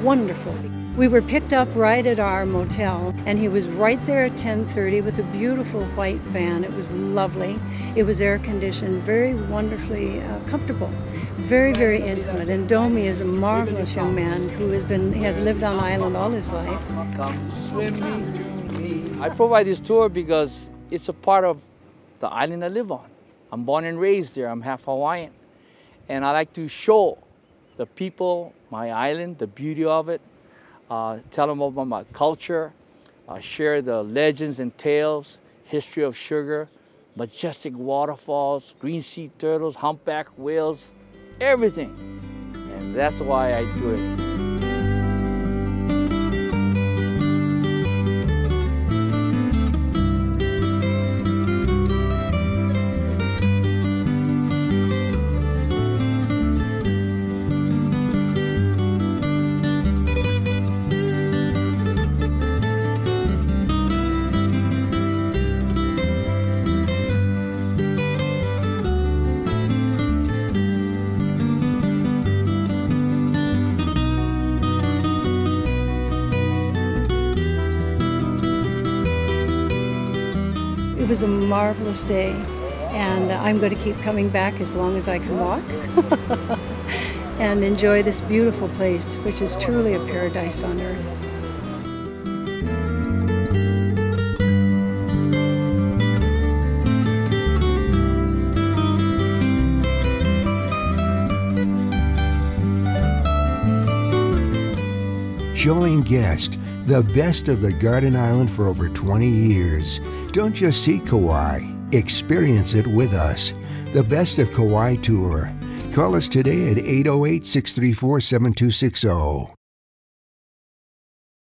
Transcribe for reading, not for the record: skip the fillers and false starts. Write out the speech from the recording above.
wonderful. We were picked up right at our motel, and he was right there at 10:30 with a beautiful white van. It was lovely. It was air-conditioned, very wonderfully comfortable, very, very intimate. And Domi is a marvelous young man who has lived on island all his life. Come swimming to me. I provide this tour because it's a part of the island I live on. I'm born and raised there. I'm half Hawaiian. And I like to show the people my island, the beauty of it, tell them about my culture, share the legends and tales, history of sugar, majestic waterfalls, green sea turtles, humpback whales, everything. And that's why I do it. It was a marvelous day, and I'm going to keep coming back as long as I can walk and enjoy this beautiful place, which is truly a paradise on earth. Showing guests the best of the Garden Island for over 20 years. Don't just see Kauai, experience it with us. The Best of Kauai Tour. Call us today at 808-634-7260.